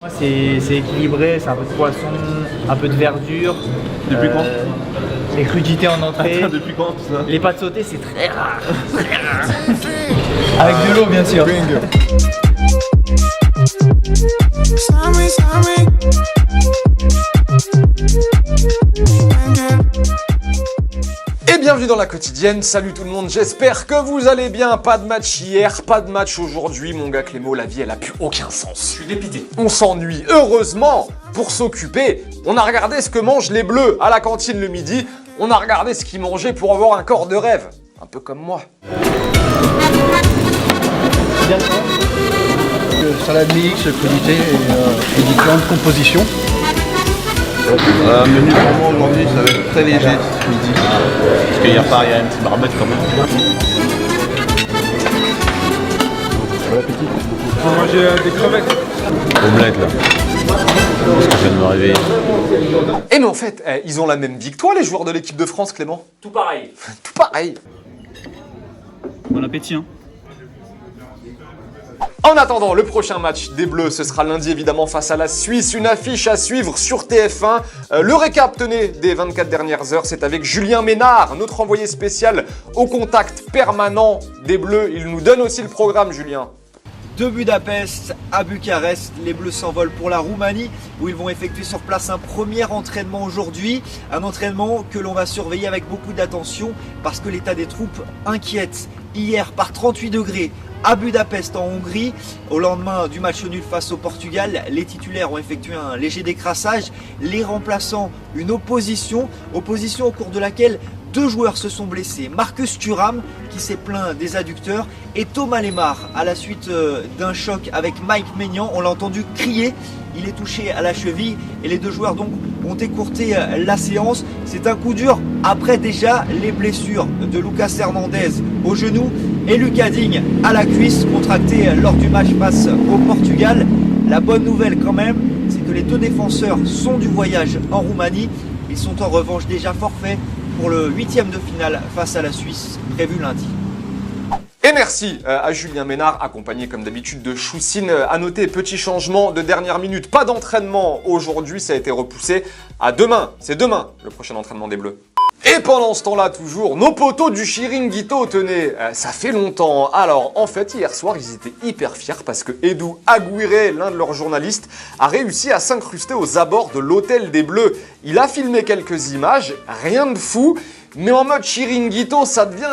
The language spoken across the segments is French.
C'est équilibré, c'est un peu de poisson, un peu de verdure. Depuis quand Les crudités en entrée. Attends, depuis quand tout ça? Les pâtes sautées, c'est très rare. Très rare. Avec de l'eau, bien sûr. Et bienvenue dans la quotidienne, salut tout le monde, j'espère que vous allez bien. Pas de match hier, pas de match aujourd'hui, mon gars Clément, la vie elle a plus aucun sens. Je suis dépité. On s'ennuie, heureusement, pour s'occuper, on a regardé ce que mangent les bleus à la cantine le midi, on a regardé ce qu'ils mangeaient pour avoir un corps de rêve, un peu comme moi. Salade mix, crudité et différentes compositions. Menu pour moi aujourd'hui, ça va être très léger ce midi. Parce qu'hier soir, il y a une petite barbette quand même. Bon appétit. Faut manger des crevettes. Omelette là. Parce que je viens de me réveiller. Et mais en fait, ils ont la même vie que toi les joueurs de l'équipe de France, Clément. Tout pareil. Tout pareil. Bon appétit, hein. En attendant, le prochain match des Bleus, ce sera lundi évidemment face à la Suisse. Une affiche à suivre sur TF1. Le récap, tenez, des 24 dernières heures, c'est avec Julien Ménard, notre envoyé spécial au contact permanent des Bleus. Il nous donne aussi le programme, Julien. De Budapest à Bucarest, les Bleus s'envolent pour la Roumanie où ils vont effectuer sur place un premier entraînement aujourd'hui. Un entraînement que l'on va surveiller avec beaucoup d'attention parce que l'état des troupes inquiète. Hier par 38 degrés à Budapest en Hongrie, au lendemain du match nul face au Portugal, les titulaires ont effectué un léger décrassage, les remplaçants une opposition au cours de laquelle deux joueurs se sont blessés. Marcus Thuram qui s'est plaint des adducteurs et Thomas Lemar à la suite d'un choc avec Mike Maignan. On l'a entendu crier, il est touché à la cheville et les deux joueurs donc ont écourté la séance. C'est un coup dur après déjà les blessures de Lucas Hernandez au genou et Lucas Digne à la cuisse contractée lors du match face au Portugal. La bonne nouvelle quand même, c'est que les deux défenseurs sont du voyage en Roumanie. Ils sont en revanche déjà forfaits pour le 8e de finale face à la Suisse, prévu lundi. Et merci à Julien Ménard, accompagné comme d'habitude de Choussine. À noter, petit changement de dernière minute. Pas d'entraînement aujourd'hui, ça a été repoussé à demain. C'est demain le prochain entraînement des Bleus. Et pendant ce temps-là, toujours, nos potos du Chiringuito, tenez, ça fait longtemps. Alors, en fait, hier soir, ils étaient hyper fiers parce que Edu Aguirre, l'un de leurs journalistes, a réussi à s'incruster aux abords de l'hôtel des Bleus. Il a filmé quelques images, rien de fou, mais en mode Chiringuito, ça devient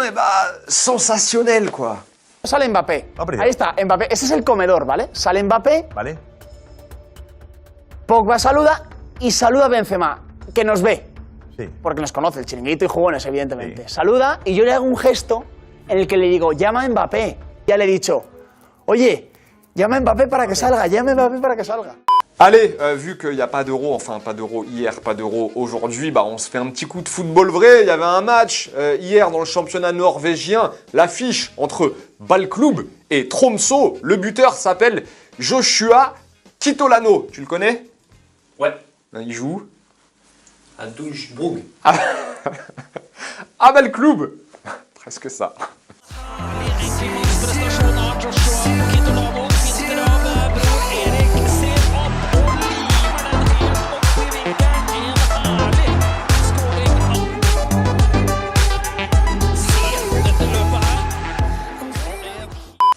sensationnel, quoi. Sale Mbappé. Ahí está, Mbappé. Ese es el comedor, ¿vale? Sale Mbappé. Vale. Pogba saluda y saluda Benzema, que nos ve. Sí. Porque nos conoce, el chiringuito y jugones, evidentemente. Sí. Saluda y yo le hago un gesto en el que le digo, llama a Mbappé. Ya le he dicho, oye, llama a Mbappé para que salga, llama a Mbappé para que salga. Allez, vu qu'il n'y a pas d'euro, enfin pas d'euro hier, pas d'euro aujourd'hui, on se fait un petit coup de football vrai. Il y avait un match hier dans le championnat norvégien, l'affiche entre Ballklub et Tromsø. Le buteur s'appelle Joshua Kitolano. Tu le connais? Ouais. Il joue À Duisburg. à Ballklub. Presque ça.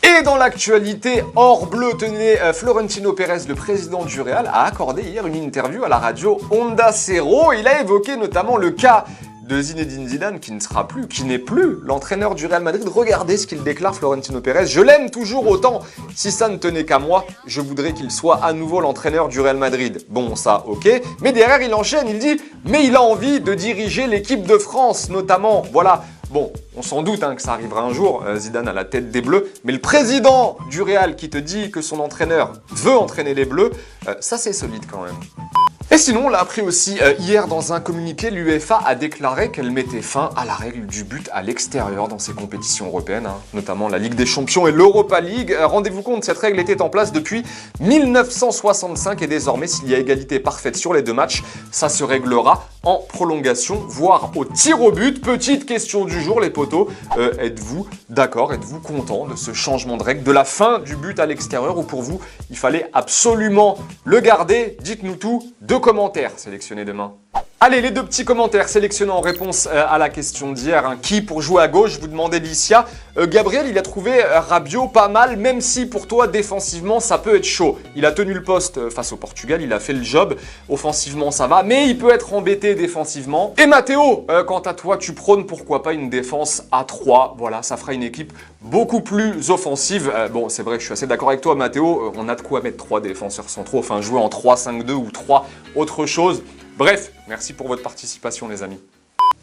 Et dans l'actualité hors bleu, tenez, Florentino Pérez, le président du Real, a accordé hier une interview à la radio Onda Cero. Il a évoqué notamment le cas de Zinedine Zidane, qui n'est plus l'entraîneur du Real Madrid. Regardez ce qu'il déclare, Florentino Pérez. Je l'aime toujours autant. Si ça ne tenait qu'à moi, je voudrais qu'il soit à nouveau l'entraîneur du Real Madrid. Bon, ça, ok. Mais derrière, il enchaîne, il dit « Mais il a envie de diriger l'équipe de France, notamment. » Voilà. Bon, on s'en doute que ça arrivera un jour, Zidane à la tête des Bleus, mais le président du Real qui te dit que son entraîneur veut entraîner les Bleus, ça c'est solide quand même. Et sinon, on l'a appris aussi hier dans un communiqué, l'UEFA a déclaré qu'elle mettait fin à la règle du but à l'extérieur dans ses compétitions européennes, notamment la Ligue des Champions et l'Europa League. Rendez-vous compte, cette règle était en place depuis 1965 et désormais, s'il y a égalité parfaite sur les deux matchs, ça se réglera en prolongation, voire au tir au but. Petite question du jour, les potos. Êtes-vous d'accord, êtes-vous content de ce changement de règle, de la fin du but à l'extérieur, ou pour vous, il fallait absolument le garder? Dites-nous tout, 2 commentaires sélectionnés demain. Allez, les 2 petits commentaires sélectionnés en réponse à la question d'hier. Qui pour jouer à gauche? Vous demandez Licia. Gabriel, il a trouvé Rabiot pas mal, même si pour toi, défensivement, ça peut être chaud. Il a tenu le poste face au Portugal, il a fait le job. Offensivement, ça va, mais il peut être embêté défensivement. Et Mathéo, quant à toi, tu prônes pourquoi pas une défense à 3. Voilà, ça fera une équipe beaucoup plus offensive. Bon, c'est vrai que je suis assez d'accord avec toi, Mathéo. On a de quoi mettre 3 défenseurs centraux, enfin jouer en 3-5-2 ou 3 autre chose. Bref, merci pour votre participation les amis.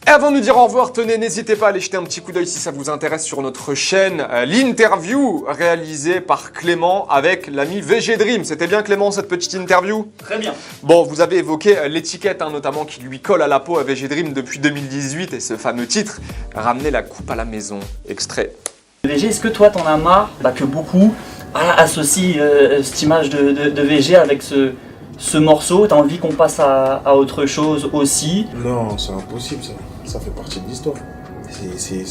Et avant de nous dire au revoir, tenez, n'hésitez pas à aller jeter un petit coup d'œil si ça vous intéresse sur notre chaîne. L'interview réalisée par Clément avec l'ami VG Dream. C'était bien Clément cette petite interview? Très bien. Bon, vous avez évoqué l'étiquette notamment qui lui colle à la peau à VG Dream depuis 2018 et ce fameux titre, Ramener la coupe à la maison. Extrait. VG, est-ce que toi t'en as marre que beaucoup associent cette image de VG avec ce morceau? T'as envie qu'on passe à autre chose aussi? Non, c'est impossible ça. Ça fait partie de l'histoire. C'est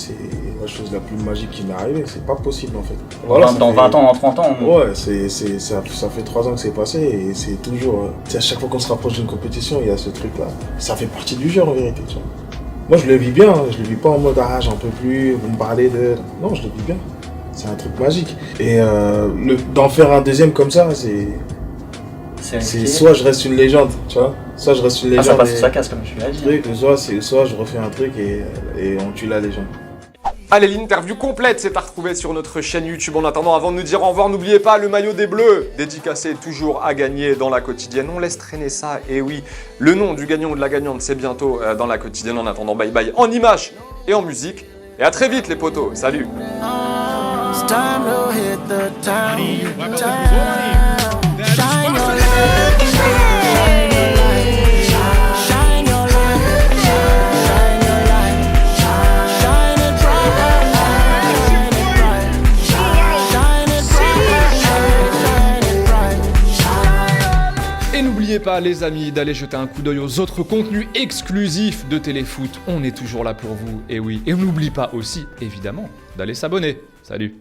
la chose la plus magique qui m'est arrivée. C'est pas possible en fait. Voilà, dans 20 ans, dans 30 ans. Ouais, ça fait 3 ans que c'est passé et c'est toujours... à chaque fois qu'on se rapproche d'une compétition, il y a ce truc là. Ça fait partie du jeu en vérité. Tu vois. Moi je le vis bien, je le vis pas en mode ah j'en peux plus, vous me parlez de... Non, je le vis bien. C'est un truc magique. Et d'en faire un deuxième comme ça, c'est soit je reste une légende, tu vois, soit je reste une légende. Ça passe ou ça casse comme tu l'as dit. Soit je refais un truc et on tue la légende. Allez, l'interview complète c'est à retrouver sur notre chaîne YouTube. En attendant, avant de nous dire au revoir, n'oubliez pas le maillot des Bleus, dédicacé toujours à gagner dans la quotidienne. On laisse traîner ça, et oui, le nom du gagnant ou de la gagnante, c'est bientôt dans la quotidienne. En attendant, bye bye en images et en musique. Et à très vite les potos, salut. Et n'oubliez pas les amis d'aller jeter un coup d'œil aux autres contenus exclusifs de Téléfoot. On est toujours là pour vous, et oui. Et on n'oublie pas aussi, évidemment, d'aller s'abonner. Salut.